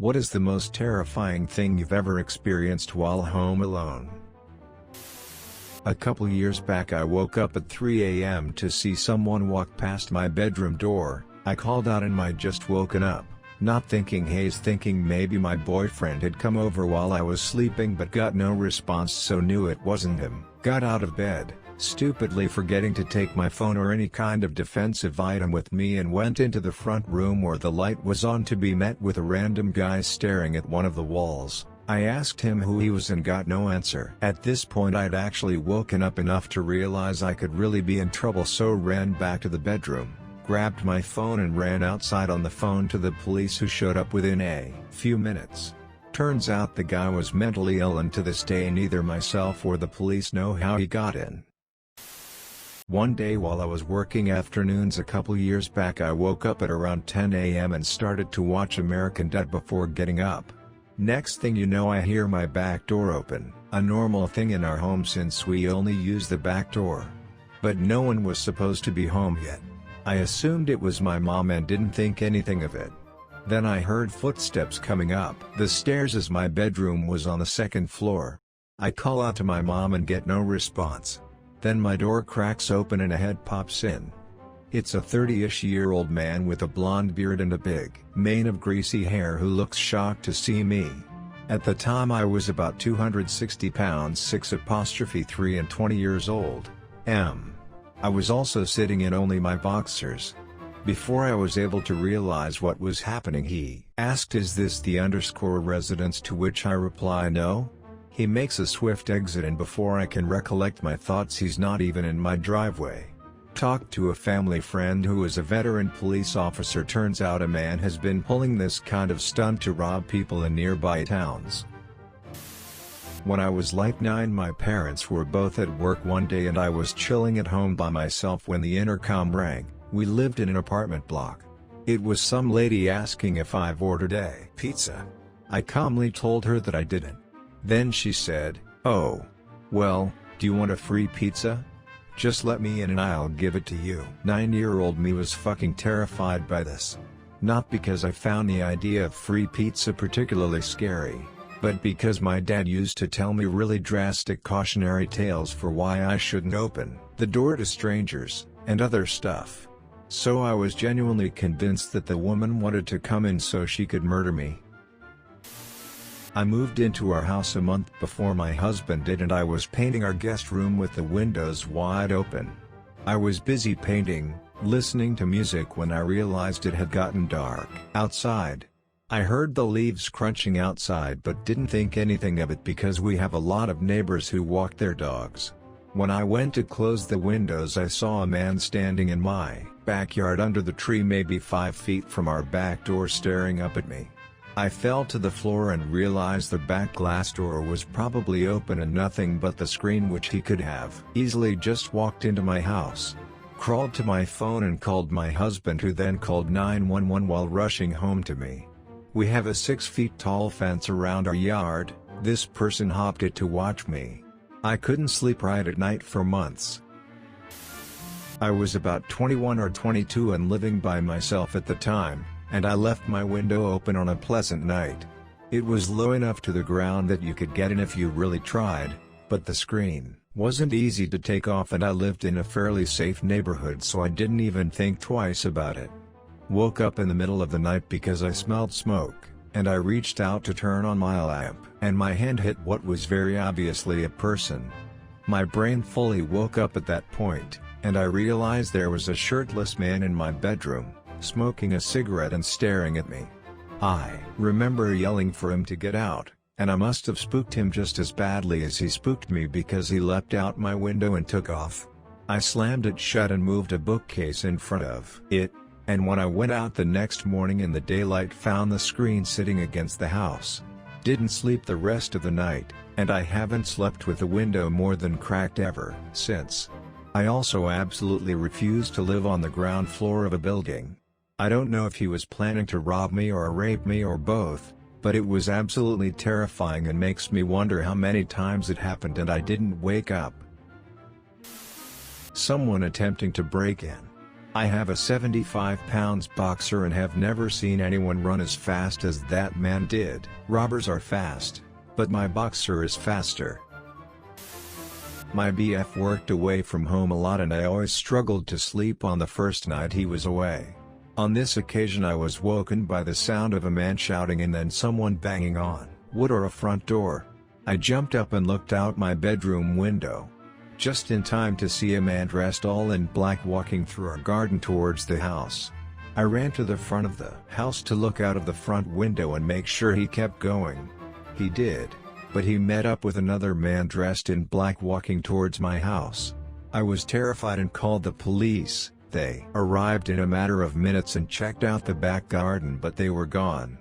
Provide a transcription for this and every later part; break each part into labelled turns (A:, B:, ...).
A: What is the most terrifying thing you've ever experienced while home alone? A couple years back I woke up at 3 a.m. to see someone walk past my bedroom door. I called out and I'd just woken up, not thinking haze, thinking maybe my boyfriend had come over while I was sleeping, but got no response, so knew it wasn't him. Got out of bed, stupidly forgetting to take my phone or any kind of defensive item with me, and went into the front room where the light was on to be met with a random guy staring at one of the walls. I asked him who he was and got no answer. At this point I'd actually woken up enough to realize I could really be in trouble, so ran back to the bedroom, grabbed my phone and ran outside on the phone to the police, who showed up within a few minutes. Turns out the guy was mentally ill, and to this day neither myself or the police know how he got in. One day while I was working afternoons a couple years back, I woke up at around 10 a.m. and started to watch American Dad before getting up. Next thing you know, I hear my back door open, a normal thing in our home since we only use the back door. But no one was supposed to be home yet. I assumed it was my mom and didn't think anything of it. Then I heard footsteps coming up the stairs as my bedroom was on the second floor. I call out to my mom and get no response. Then my door cracks open and a head pops in. It's a 30-ish-year-old man with a blonde beard and a big mane of greasy hair, who looks shocked to see me. At the time I was about 260 pounds 6'3" and 20 years old. I was also sitting in only my boxers. Before I was able to realize what was happening, he asked, "Is this the _ residence?" To which I reply, "No." He makes a swift exit, and before I can recollect my thoughts, he's not even in my driveway. Talked to a family friend who is a veteran police officer. Turns out a man has been pulling this kind of stunt to rob people in nearby towns. When I was like 9, my parents were both at work one day and I was chilling at home by myself when the intercom rang. We lived in an apartment block. It was some lady asking if I've ordered a pizza. I calmly told her that I didn't. Then she said, "Oh. Well, do you want a free pizza? Just let me in and I'll give it to you." 9-year-old me was fucking terrified by this. Not because I found the idea of free pizza particularly scary, but because my dad used to tell me really drastic cautionary tales for why I shouldn't open the door to strangers, and other stuff. So I was genuinely convinced that the woman wanted to come in so she could murder me. I moved into our house a month before my husband did, and I was painting our guest room with the windows wide open. I was busy painting, listening to music, when I realized it had gotten dark outside. I heard the leaves crunching outside but didn't think anything of it because we have a lot of neighbors who walk their dogs. When I went to close the windows, I saw a man standing in my backyard under the tree, maybe 5 feet from our back door, staring up at me. I fell to the floor and realized the back glass door was probably open and nothing but the screen, which he could have easily just walked into my house. Crawled to my phone and called my husband, who then called 911 while rushing home to me. We have a 6 feet tall fence around our yard. This person hopped it to watch me. I couldn't sleep right at night for months. I was about 21 or 22 and living by myself at the time, and I left my window open on a pleasant night. It was low enough to the ground that you could get in if you really tried, but the screen wasn't easy to take off, and I lived in a fairly safe neighborhood, so I didn't even think twice about it. Woke up in the middle of the night because I smelled smoke, and I reached out to turn on my lamp, and my hand hit what was very obviously a person. My brain fully woke up at that point, and I realized there was a shirtless man in my bedroom, smoking a cigarette and staring at me. I remember yelling for him to get out, and I must have spooked him just as badly as he spooked me, because he leapt out my window and took off. I slammed it shut and moved a bookcase in front of it, and when I went out the next morning in the daylight, found the screen sitting against the house. Didn't sleep the rest of the night, and I haven't slept with the window more than cracked ever since. I also absolutely refuse to live on the ground floor of a building. I don't know if he was planning to rob me or rape me or both, but it was absolutely terrifying and makes me wonder how many times it happened and I didn't wake up. Someone attempting to break in. I have a 75-pound boxer and have never seen anyone run as fast as that man did. Robbers are fast, but my boxer is faster. My BF worked away from home a lot and I always struggled to sleep on the first night he was away. On this occasion I was woken by the sound of a man shouting and then someone banging on wood or a front door. I jumped up and looked out my bedroom window. Just in time to see a man dressed all in black walking through our garden towards the house. I ran to the front of the house to look out of the front window and make sure he kept going. He did, but he met up with another man dressed in black walking towards my house. I was terrified and called the police. They arrived in a matter of minutes and checked out the back garden, but they were gone.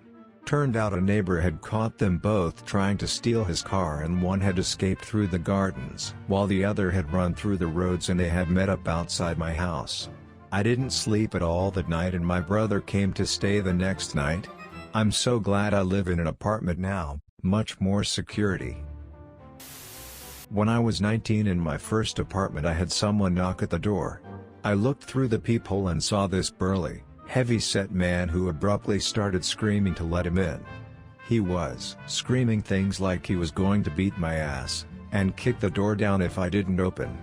A: Turned out a neighbor had caught them both trying to steal his car and one had escaped through the gardens while the other had run through the roads and they had met up outside my house. I didn't sleep at all that night and my brother came to stay the next night. I'm so glad I live in an apartment now, much more security. When I was 19 in my first apartment I had someone knock at the door. I looked through the peephole and saw this burly, heavy-set man who abruptly started screaming to let him in. He was screaming things like he was going to beat my ass, and kick the door down if I didn't open.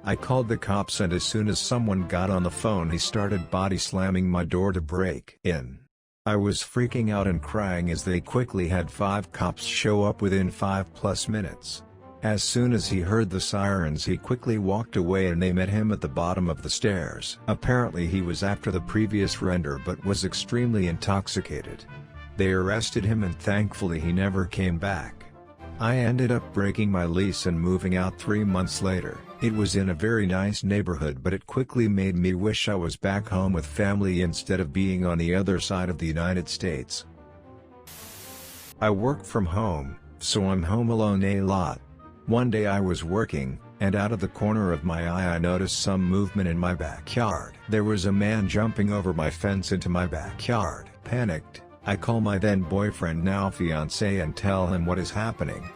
A: I called the cops and as soon as someone got on the phone he started body slamming my door to break in. I was freaking out and crying as they quickly had 5 cops show up within 5+ minutes. As soon as he heard the sirens he quickly walked away and they met him at the bottom of the stairs. Apparently he was after the previous renter but was extremely intoxicated. They arrested him and thankfully he never came back. I ended up breaking my lease and moving out 3 months later. It was in a very nice neighborhood but it quickly made me wish I was back home with family instead of being on the other side of the United States. I work from home, so I'm home alone a lot. One day I was working, and out of the corner of my eye I noticed some movement in my backyard. There was a man jumping over my fence into my backyard. Panicked, I call my then boyfriend now fiancé and tell him what is happening.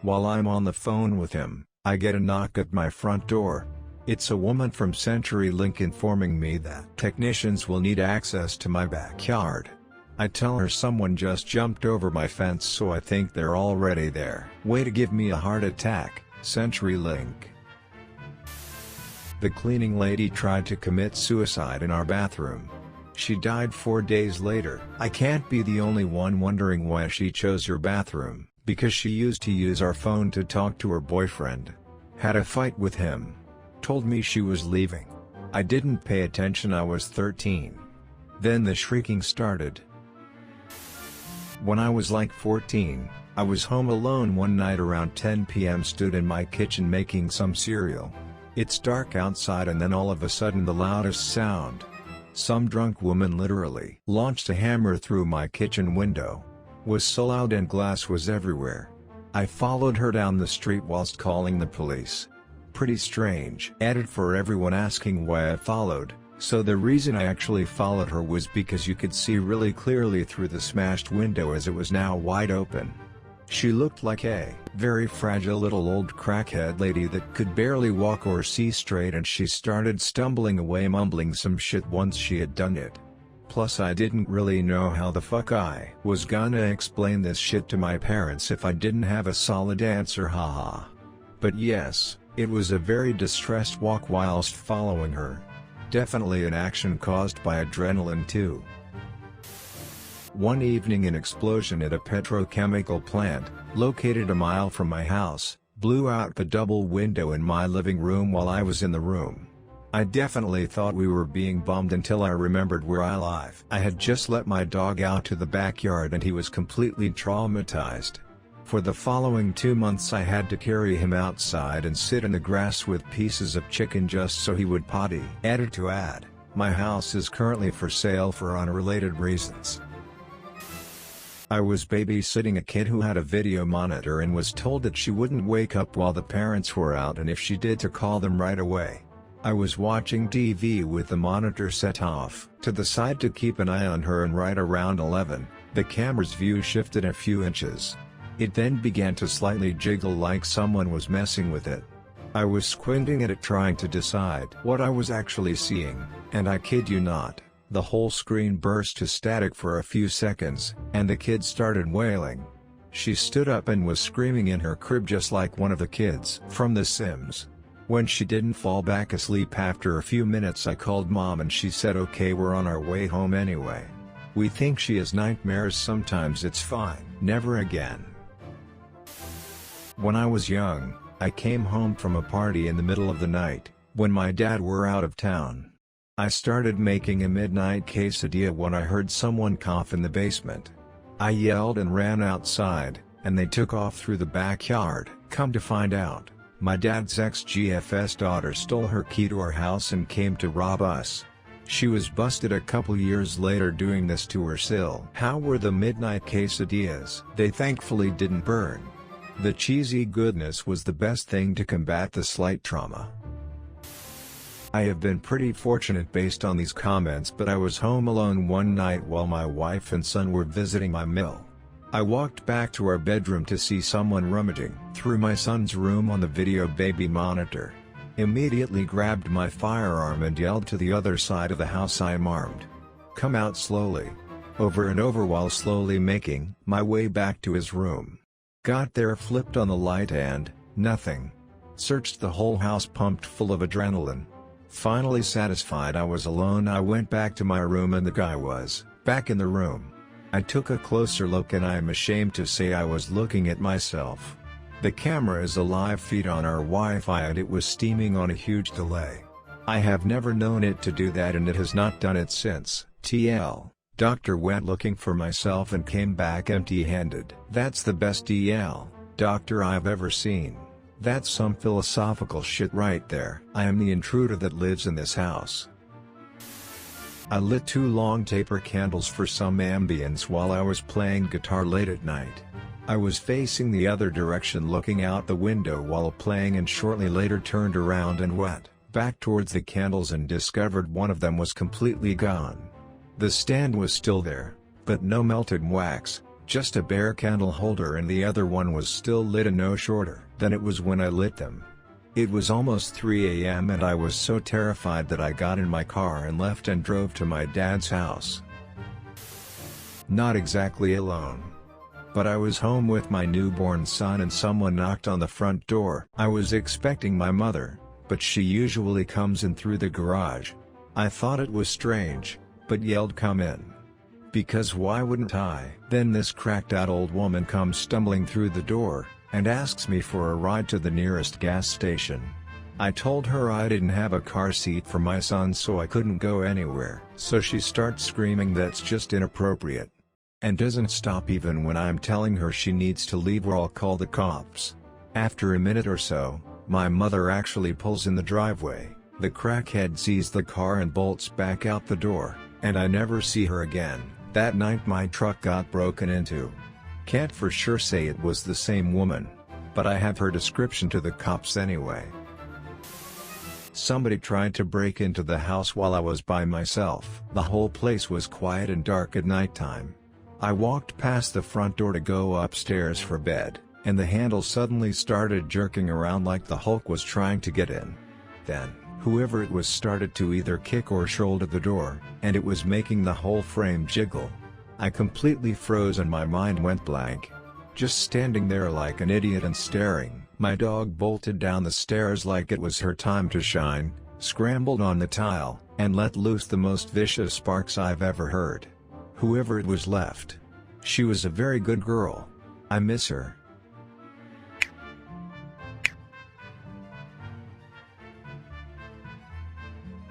A: While I'm on the phone with him, I get a knock at my front door. It's a woman from CenturyLink informing me that technicians will need access to my backyard. I tell her someone just jumped over my fence so I think they're already there. Way to give me a heart attack, CenturyLink. The cleaning lady tried to commit suicide in our bathroom. She died 4 days later. I can't be the only one wondering why she chose your bathroom, because she used to use our phone to talk to her boyfriend. Had a fight with him. Told me she was leaving. I didn't pay attention, I was 13. Then the shrieking started. When I was like 14, I was home alone one night around 10 p.m. stood in my kitchen making some cereal. It's dark outside and then all of a sudden the loudest sound. Some drunk woman literally launched a hammer through my kitchen window. Was so loud and glass was everywhere. I followed her down the street whilst calling the police. Pretty strange. Added for everyone asking why I followed. So the reason I actually followed her was because you could see really clearly through the smashed window as it was now wide open. She looked like a very fragile little old crackhead lady that could barely walk or see straight and she started stumbling away mumbling some shit once she had done it. Plus I didn't really know how the fuck I was gonna explain this shit to my parents if I didn't have a solid answer, haha. But yes, it was a very distressed walk whilst following her. Definitely an action caused by adrenaline too. One evening an explosion at a petrochemical plant, located a mile from my house, blew out the double window in my living room while I was in the room. I definitely thought we were being bombed until I remembered where I live. I had just let my dog out to the backyard and he was completely traumatized. For the following 2 months I had to carry him outside and sit in the grass with pieces of chicken just so he would potty. Added to add, my house is currently for sale for unrelated reasons. I was babysitting a kid who had a video monitor and was told that she wouldn't wake up while the parents were out and if she did to call them right away. I was watching TV with the monitor set off to the side to keep an eye on her and right around 11, the camera's view shifted a few inches. It then began to slightly jiggle like someone was messing with it. I was squinting at it trying to decide what I was actually seeing, and I kid you not, the whole screen burst to static for a few seconds, and the kid started wailing. She stood up and was screaming in her crib just like one of the kids from The Sims. When she didn't fall back asleep after a few minutes, I called Mom and she said okay, we're on our way home anyway. We think she has nightmares sometimes, it's fine. Never again. When I was young, I came home from a party in the middle of the night, when my dad were out of town. I started making a midnight quesadilla when I heard someone cough in the basement. I yelled and ran outside, and they took off through the backyard. Come to find out, my dad's ex-GF's daughter stole her key to our house and came to rob us. She was busted a couple years later doing this to her still. How were the midnight quesadillas? They thankfully didn't burn. The cheesy goodness was the best thing to combat the slight trauma. I have been pretty fortunate based on these comments, but I was home alone one night while my wife and son were visiting my mill. I walked back to our bedroom to see someone rummaging through my son's room on the video baby monitor. Immediately grabbed my firearm and yelled to the other side of the house, I'm armed. Come out slowly. Over and over while slowly making my way back to his room. Got there, flipped on the light and, nothing. Searched the whole house pumped full of adrenaline. Finally satisfied I was alone, I went back to my room and the guy was back in the room. I took a closer look and I am ashamed to say I was looking at myself. The camera is a live feed on our Wi-Fi and it was steaming on a huge delay. I have never known it to do that and it has not done it since. TL. Doctor went looking for myself and came back empty-handed. That's the best doctor I've ever seen. That's some philosophical shit right there. I am the intruder that lives in this house. I lit 2 long taper candles for some ambience while I was playing guitar late at night. I was facing the other direction looking out the window while playing and shortly later turned around and went back towards the candles and discovered one of them was completely gone. The stand was still there, but no melted wax, just a bare candle holder, and the other one was still lit and no shorter than it was when I lit them. It was almost 3 a.m. and I was so terrified that I got in my car and left and drove to my dad's house. Not exactly alone. But I was home with my newborn son and someone knocked on the front door. I was expecting my mother, but she usually comes in through the garage. I thought it was strange, but yelled come in. Because why wouldn't I? Then this cracked out old woman comes stumbling through the door, and asks me for a ride to the nearest gas station. I told her I didn't have a car seat for my son so I couldn't go anywhere. So she starts screaming that's just inappropriate. And doesn't stop even when I'm telling her she needs to leave or I'll call the cops. After a minute or so, my mother actually pulls in the driveway, the crackhead sees the car and bolts back out the door, and I never see her again. That night my truck got broken into. Can't for sure say it was the same woman, but I have her description to the cops anyway. Somebody tried to break into the house while I was by myself. The whole place was quiet and dark at nighttime. I walked past the front door to go upstairs for bed, and the handle suddenly started jerking around like the Hulk was trying to get in. Then, whoever it was started to either kick or shoulder the door, and it was making the whole frame jiggle. I completely froze and my mind went blank. Just standing there like an idiot and staring. My dog bolted down the stairs like it was her time to shine, scrambled on the tile, and let loose the most vicious barks I've ever heard. Whoever it was left. She was a very good girl. I miss her.